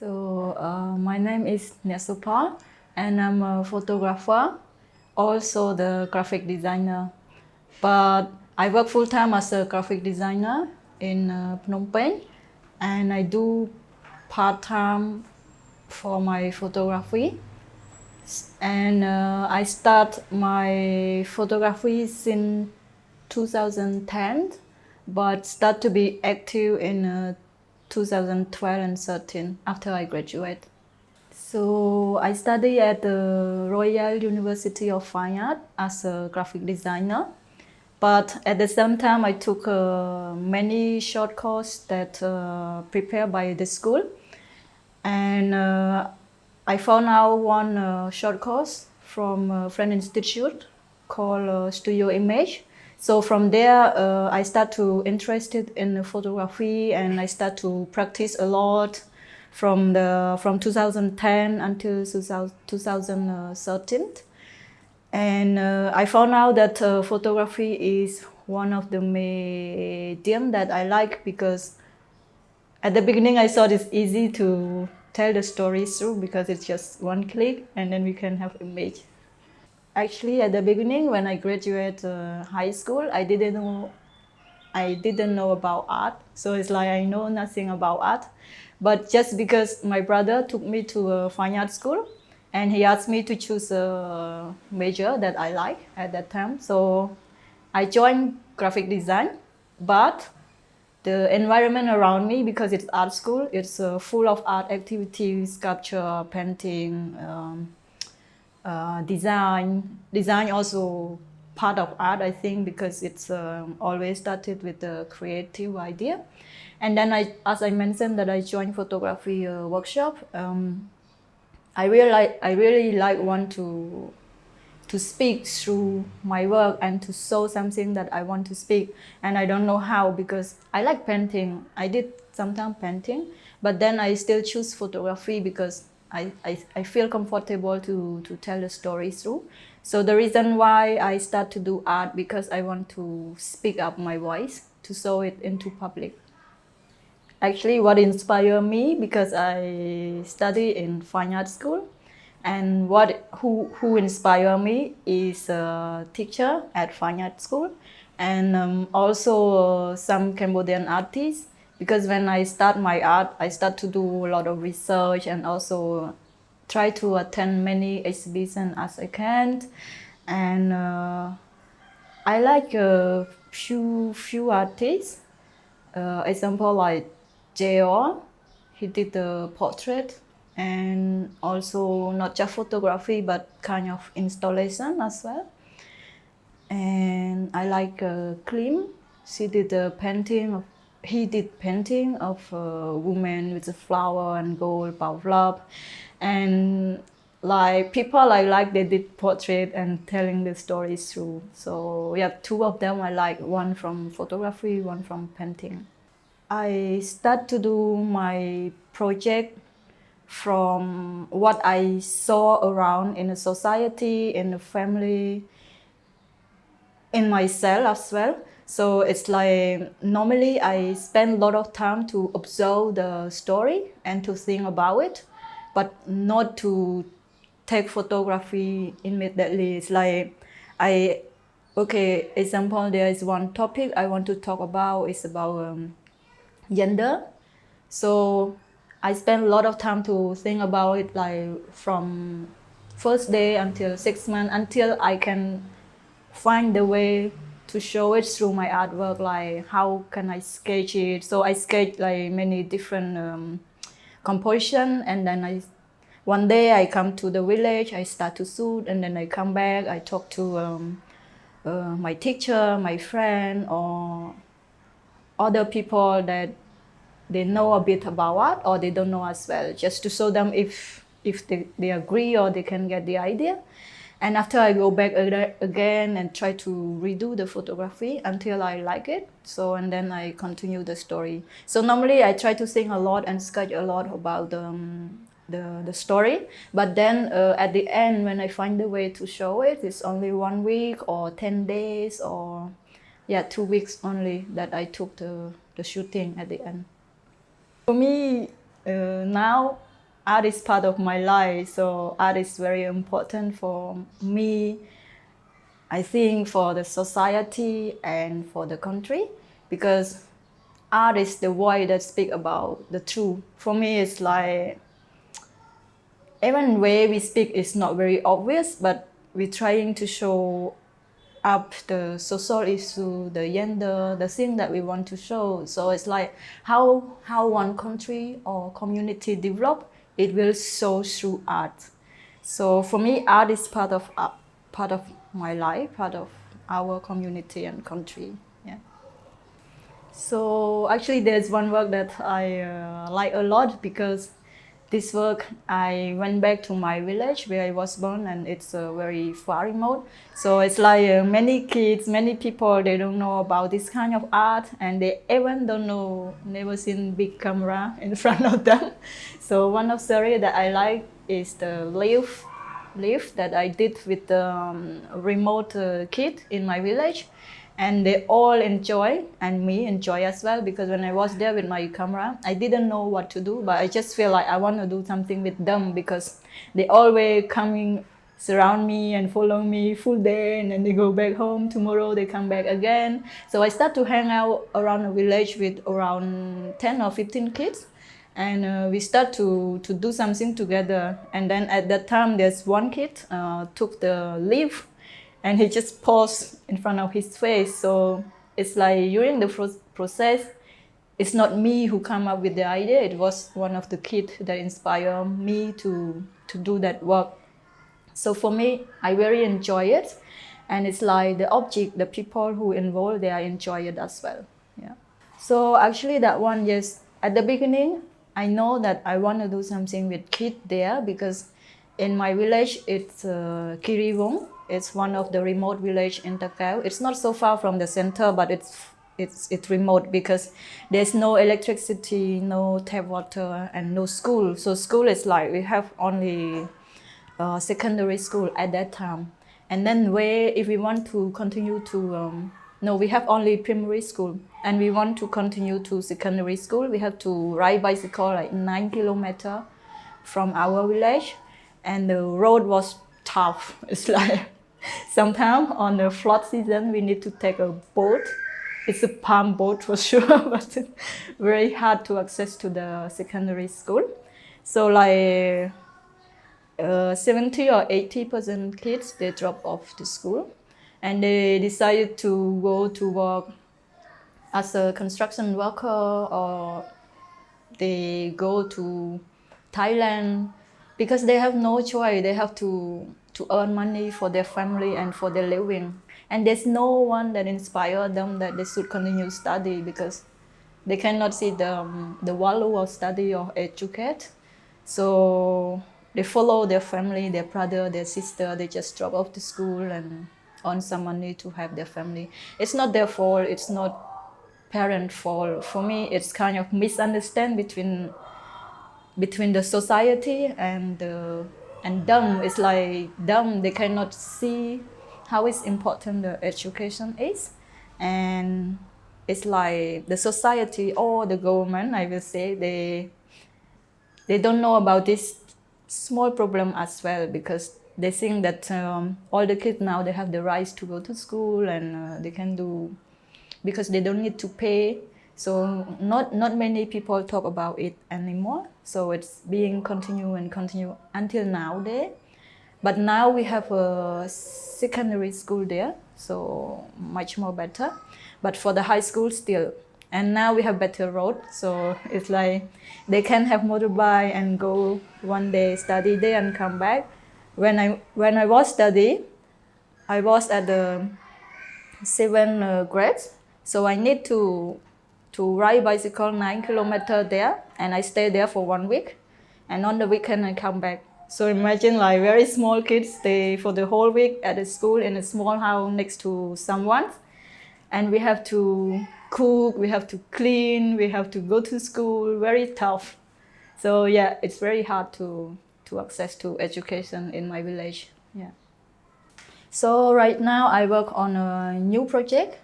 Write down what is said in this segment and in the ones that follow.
My name is Neak Sophal, and I'm a photographer, also the graphic designer. But I work full time as a graphic designer in Phnom Penh, and I do part time for my photography. And I start my photography since 2010, but start to be active in 2012 and 13 after I graduate. So I study at the Royal University of Fine Art as a graphic designer. But at the same time, I took many short courses that prepared by the school. And I found out one short course from a French institute called Studio Image. So from there, I start to interested in photography, and I start to practice a lot from 2010 until 2013. And I found out that photography is one of the medium that I like, because at the beginning I thought it's easy to tell the story through because it's just one click and then we can have image. Actually, at the beginning when I graduated high school, I didn't know about art. So it's like I know nothing about art. But just because my brother took me to a fine art school and he asked me to choose a major that I like at that time. So I joined graphic design, but the environment around me, because it's art school, it's full of art activities, sculpture, painting, design. Design also part of art, I think, because it's always started with a creative idea. And then as I mentioned, that I joined photography workshop. I really like want to speak through my work and to show something that I want to speak, and I don't know how, because I like painting. I did sometimes painting, but then I still choose photography because I feel comfortable to tell the story through. So the reason why I start to do art, because I want to speak up my voice, to show it into public. Actually, what inspired me, because I study in fine art school, and who inspired me is a teacher at fine art school, and also some Cambodian artists. Because when I start my art, I start to do a lot of research and also try to attend many exhibitions as I can. And I like a few artists. Example like J.O. He did the portrait, and also not just photography but kind of installation as well. And I like Klim. She did the painting of. He did painting of a woman with a flower and gold love, and like people I like, they did portrait and telling the stories through. So yeah, two of them I like. One from photography, one from painting. I start to do my project from what I saw around in the society, in the family, in myself as well. So it's like normally I spend a lot of time to observe the story and to think about it, but not to take photography immediately. It's like example, there is one topic I want to talk about. It's about gender. So I spend a lot of time to think about it, like from first day until 6 months, until I can find the way to show it through my artwork. Like how can I sketch it? So I sketch like many different composition, and then one day I come to the village, I start to shoot, and then I come back, I talk to my teacher, my friend, or other people that they know a bit about art or they don't know as well, just to show them if they agree or they can get the idea. And after I go back again and try to redo the photography until I like it. So, and then I continue the story. So normally I try to think a lot and sketch a lot about the story. But then at the end, when I find the way to show it, it's only 1 week or 10 days or 2 weeks only that I took the shooting at the end. For me, now art is part of my life, so art is very important for me, I think, for the society and for the country, because art is the voice that speak about the truth. For me, it's like even way we speak is not very obvious, but we're trying to show up the social issue, the gender, the thing that we want to show. So it's like how one country or community develop, it will show through art. So for me, art is part of my life, part of our community and country. Yeah. So actually, there's one work that I like a lot, because this work, I went back to my village where I was born, and it's very far remote. So it's like many kids, many people, they don't know about this kind of art, and they even don't know, never seen big camera in front of them. So one of the series that I like is the leaf that I did with the remote kid in my village. And they all enjoy, and me enjoy as well, because when I was there with my camera, I didn't know what to do, but I just feel like I want to do something with them, because they always coming surround me and follow me full day, and then they go back home. Tomorrow they come back again. So I start to hang out around the village with around 10 or 15 kids, and we start to do something together. And then at that time, there's one kid took the leaf, and he just paused in front of his face. So it's like during the process, it's not me who come up with the idea. It was one of the kids that inspired me to do that work. So for me, I very enjoy it. And it's like the object, the people who involved, they enjoy it as well. Yeah. So actually that one, yes, at the beginning, I know that I want to do something with kids there, because in my village, it's Kirivong. It's one of the remote village in Takao. It's not so far from the center, but it's remote, because there's no electricity, no tap water, and no school. So school is like we have only secondary school at that time. And then if we want to continue to no, we have only primary school, and we want to continue to secondary school, we have to ride bicycle like 9 kilometers from our village, and the road was tough. It's like sometimes on the flood season we need to take a boat. It's a palm boat for sure, but it's very hard to access to the secondary school. So like 70 or 80% kids, they drop off the school, and they decided to go to work as a construction worker, or they go to Thailand, because they have no choice. They have to earn money for their family and for their living. And there's no one that inspires them that they should continue study, because they cannot see the value of study or educate. So they follow their family, their brother, their sister. They just drop off the school and earn some money to have their family. It's not their fault. It's not parent fault. For me, it's kind of misunderstand between the society and them. It's like them, they cannot see how it's important the education is. And it's like the society or the government, I will say, they don't know about this small problem as well, because they think that all the kids now, they have the rights to go to school, and they can do, because they don't need to pay. So not many people talk about it anymore. So it's being continue until nowadays. But now we have a secondary school there, so much more better. But for the high school still. And now we have better road, so it's like they can have motorbike and go one day study there and come back. When I was study, I was at the 7th grade, so I need to ride bicycle 9 kilometers there, and I stay there for 1 week, and on the weekend I come back. So imagine like very small kids stay for the whole week at a school in a small house next to someone, and we have to cook, we have to clean, we have to go to school, very tough. So yeah, it's very hard to access to education in my village. Yeah. So right now I work on a new project.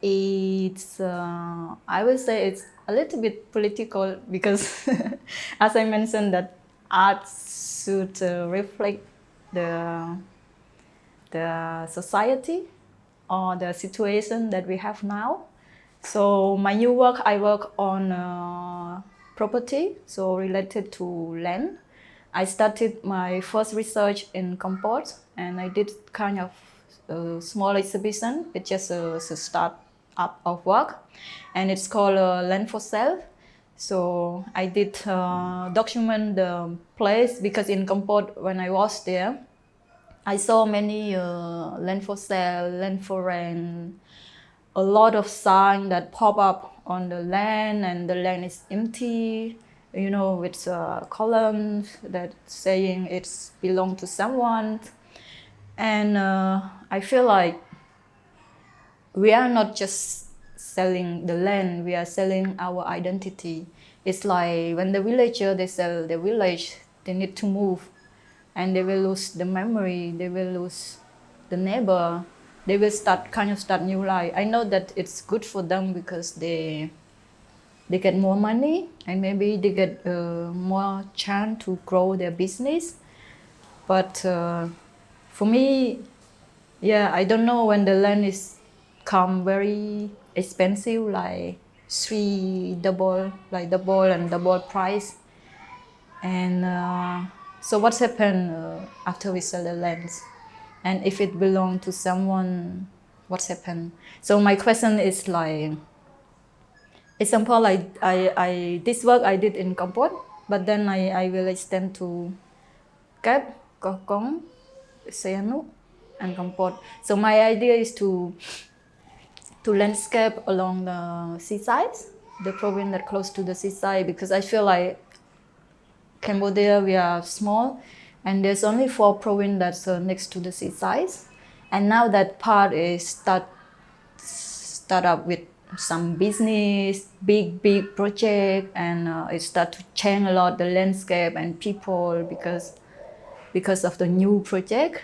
It's I will say it's a little bit political because, as I mentioned, that art should reflect the society or the situation that we have now. So my new work, I work on property, so related to land. I started my first research in Cambodia, and I did kind of a small exhibition. It's just a start up of work, and it's called Land for Sale. So I did document the place because in Cambodia, when I was there, I saw many land for sale, land for rent, a lot of signs that pop up on the land, and the land is empty, you know, with columns that saying it's belong to someone. And I feel like we are not just selling the land, we are selling our identity. It's like when the villager, they sell the village, they need to move, and they will lose the memory, they will lose the neighbor, they will start new life. I know that it's good for them because they get more money, and maybe they get more chance to grow their business. But for me, yeah, I don't know when the land is come very expensive, like double and double price. And so what's happened after we sell the lands? And if it belong to someone, what's happened? So my question is like, example, I this work I did in Cambodia, but then I will extend to Kep, Kokong, Sihanouk, and Cambodia. So my idea is to landscape along the seasides, the province that close to the seaside, because I feel like Cambodia, we are small, and there's only 4 provinces that's next to the seaside. And now that part is start up with some business, big project, and it start to change a lot the landscape and people because of the new project.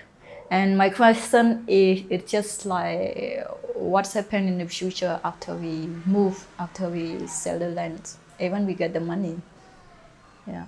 And my question is, it's just like what's happened in the future after we move, after we sell the land, even we get the money. Yeah.